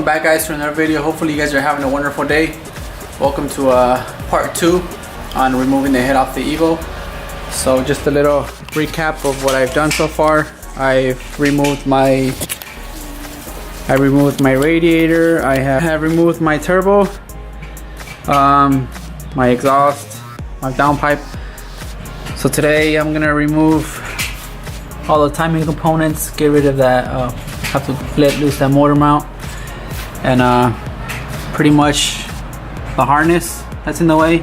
Welcome back, guys, to another video. Hopefully you guys are having a wonderful day. Welcome to part 2 on removing the head off the Evo. So just a little recap of what I've done so far. I've removed my radiator. I have removed my turbo, my exhaust, my downpipe. So today I'm gonna remove all the timing components, get rid of that, have to let loose that motor mount, and pretty much the harness that's in the way.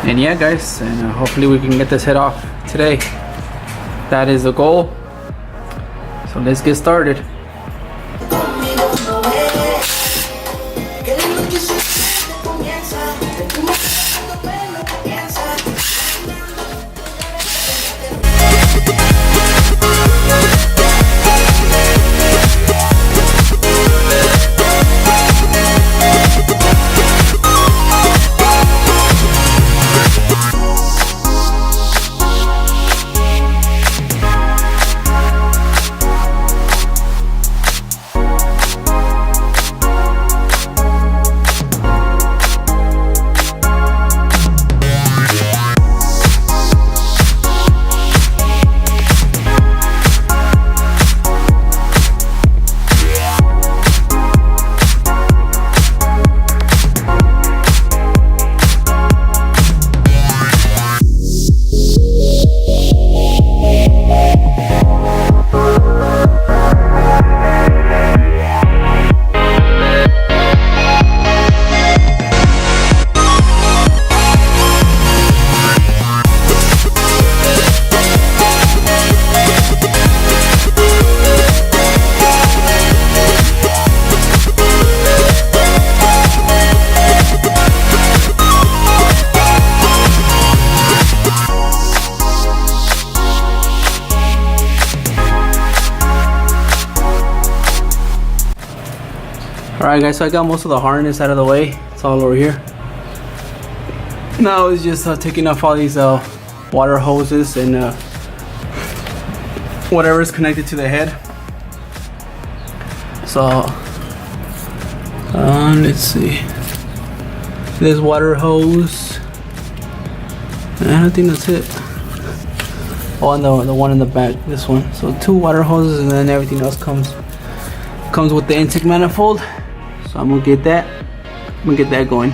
And yeah, guys, and hopefully we can get this head off today. That is the goal. So let's get started. Alright, guys, so I got most of the harness out of the way. It's all over here. Now it's just taking off all these water hoses and whatever is connected to the head. So let's see, this water hose, and I don't think that's it. Oh, and the one in the back, this one. So 2 water hoses, and then everything else comes with the intake manifold. So I'm gonna get that going.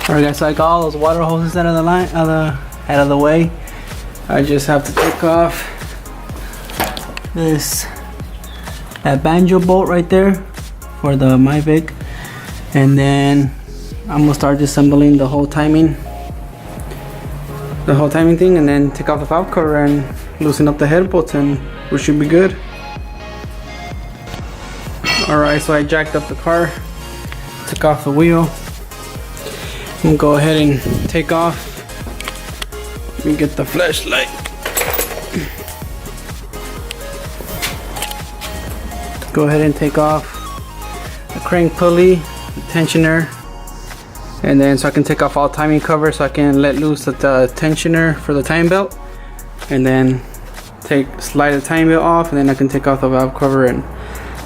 Alright, guys, so I got all those water hoses out of the line, out of the way. I just have to take off that banjo bolt right there for the Myvic, and then I'm gonna start disassembling the whole timing thing, and then take off the valve cover and loosen up the head bolts, and we should be good. Alright, so I jacked up the car, took off the wheel. I'm gonna go ahead and take off. Let me get the flashlight. Go ahead and take off the crank pulley, the tensioner, and then so I can take off all timing cover, so I can let loose the tensioner for the time belt, and then slide the timing belt off, and then I can take off the valve cover and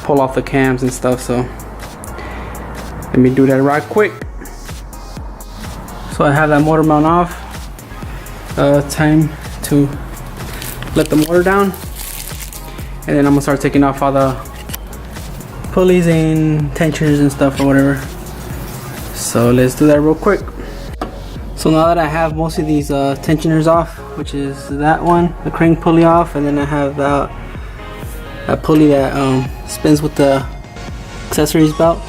pull off the cams and stuff. So Let me do that right quick. So I have that motor mount off. Time to let the motor down, and then I'm gonna start taking off all the pulleys and tensioners and stuff or whatever. So let's do that real quick. So now that I have most of these tensioners off, which is that one, the crank pulley off, and then I have that pulley that spins with the accessories belt,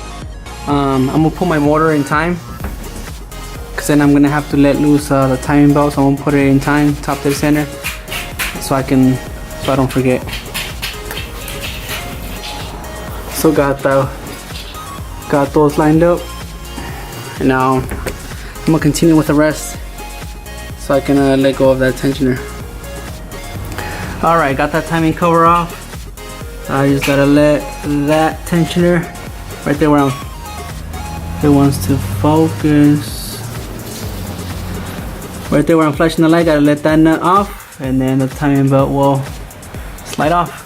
I'm gonna put my motor in time, because then I'm gonna have to let loose the timing belt. So I'm gonna put it in time, top to the center, so I don't forget. So got those lined up, and now I'm gonna continue with the rest so I can let go of that tensioner. Alright, got that timing cover off. I just gotta let that tensioner right there where it wants to focus. Right there where I'm flashing the light, gotta let that nut off, and then the timing belt will slide off.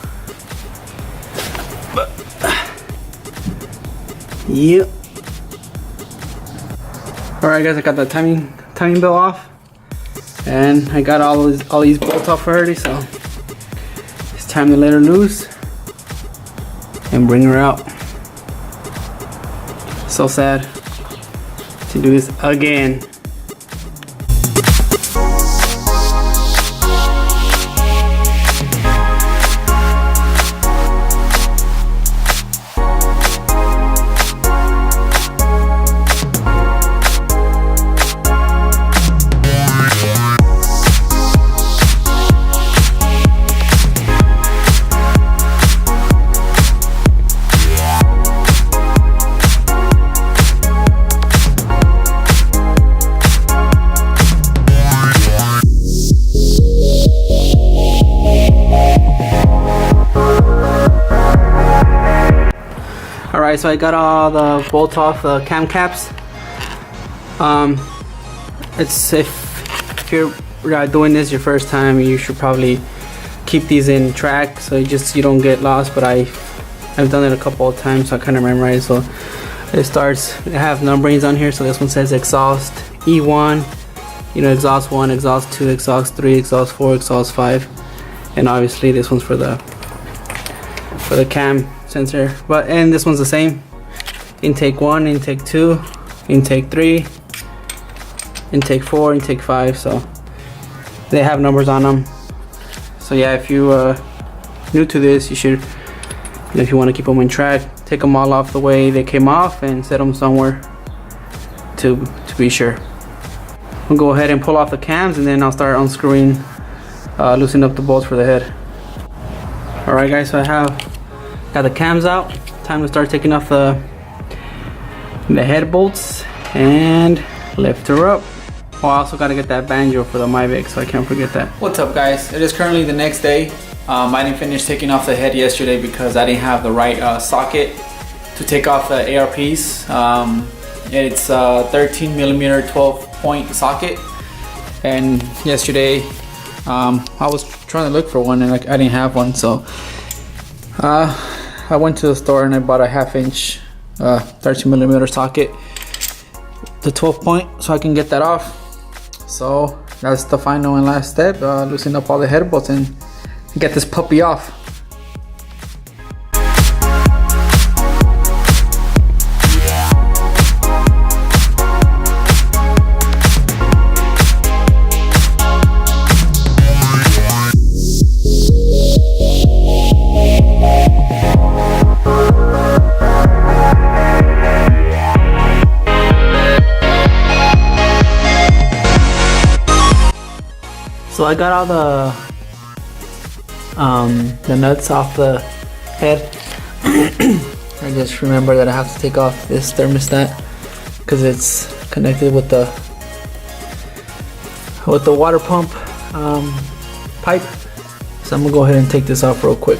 Yep. Alright guys, I got the timing belt off, and I got all these bolts off already, so it's time to let her loose and bring her out. So sad to do this again. Alright, so I got all the bolts off the cam caps. If you're doing this your first time, you should probably keep these in track so you don't get lost. But I've done it a couple of times, so I kind of memorized. So it have numberings on here. So this one says exhaust E1, exhaust 1, exhaust 2, exhaust 3, exhaust 4, exhaust 5, and obviously this one's for the cam sensor. And this one's the same. Intake 1, intake 2, intake 3, intake 4, intake 5. So they have numbers on them. So yeah, if you new to this, you should, if you want to keep them in track, take them all off the way they came off and set them somewhere to be sure. We'll go ahead and pull off the cams, and then I'll start unscrewing, loosening up the bolts for the head. Alright guys, so I got the cams out. Time to start taking off the head bolts and lift her up. Oh, I also got to get that banjo for the Myvic, so I can't forget that. What's up guys, it is currently the next day. I didn't finish taking off the head yesterday because I didn't have the right socket to take off the ARPs. It's a 13 millimeter 12-point socket, and yesterday I was trying to look for one and I didn't have one, so I went to the store and I bought a 1/2 inch 13 millimeter socket, the 12-point, so I can get that off. So that's the final and last step, loosen up all the head bolts and get this puppy off. So I got all the nuts off the head. I just remember that I have to take off this thermostat because it's connected with the water pump pipe. So I'm gonna go ahead and take this off real quick.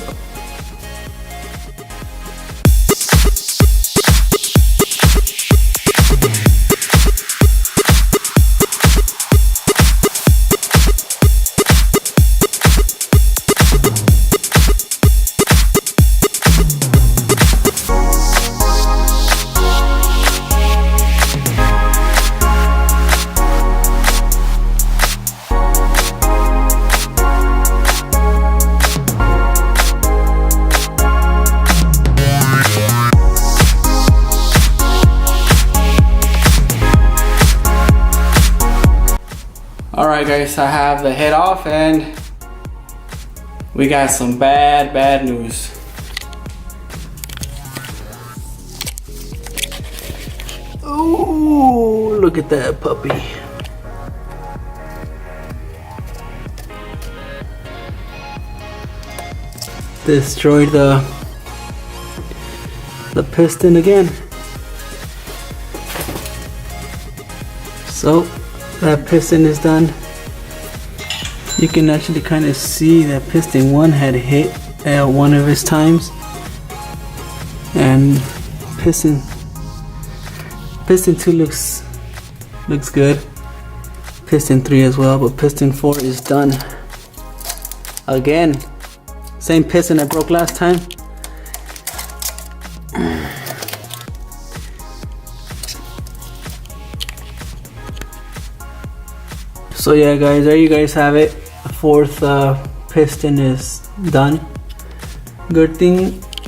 Alright guys, I have the head off and we got some bad news. Ooh, look at that puppy. Destroyed the piston again. So that piston is done. You can actually kind of see that piston 1 had hit at one of its times, and piston 2 looks good. Piston 3 as well, but piston 4 is done again. Same piston I broke last time. So yeah guys, there you guys have it. The 4th piston is done.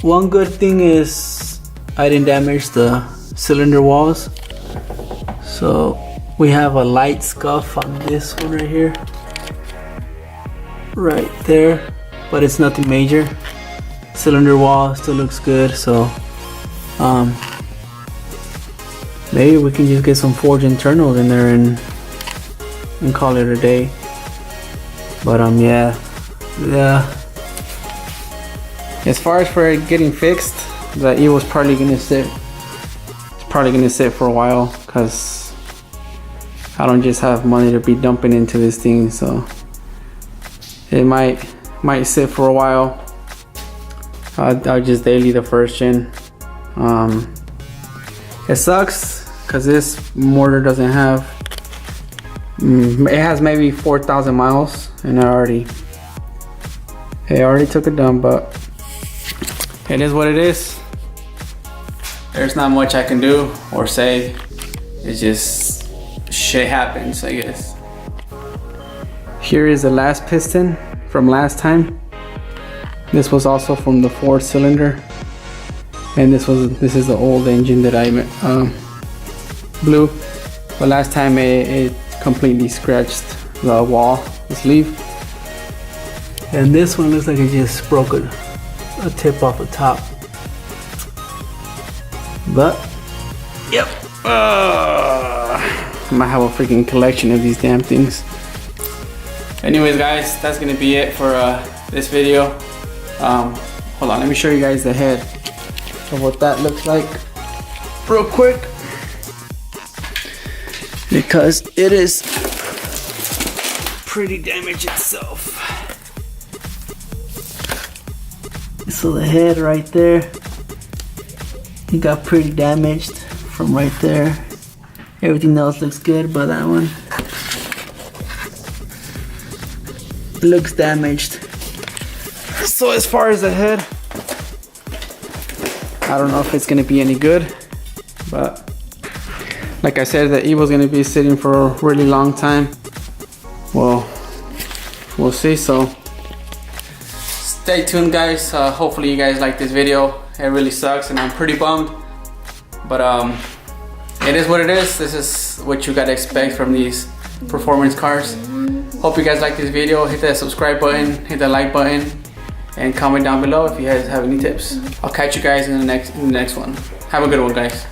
One good thing is I didn't damage the cylinder walls. So we have a light scuff on this one right here. Right there, but it's nothing major. Cylinder wall still looks good, so maybe we can just get some forged internals in there and call it a day. But yeah. As far as for it getting fixed, the E was probably gonna sit. It's probably gonna sit for a while because I don't just have money to be dumping into this thing, so it might sit for a while. I'll just daily the 1st gen. It sucks because this motor doesn't have. It has maybe 4,000 miles, and it already took a dump, but it is what it is. There's not much I can do or say. It's just shit happens, I guess. Here is the last piston from last time. This was also from the 4th cylinder, and this is the old engine that I blew. But last time it completely scratched the wall, the sleeve. And this one looks like it just broke a tip off the top. But yep, I might have a freaking collection of these damn things. Anyways guys, that's gonna be it for this video. Hold on, let me show you guys the head of what that looks like real quick, because it is pretty damaged itself. So the head right there, it got pretty damaged from right there. Everything else looks good, but that one looks damaged. So as far as the head, I don't know if it's gonna be any good, but like I said, the Evo's gonna be sitting for a really long time. Well, we'll see. So stay tuned guys. Hopefully you guys like this video. It really sucks and I'm pretty bummed, but it is what it is. This is what you gotta expect from these performance cars. Hope you guys like this video. Hit that subscribe button, hit that like button, and comment down below if you guys have any tips. I'll catch you guys in the next one. Have a good one guys.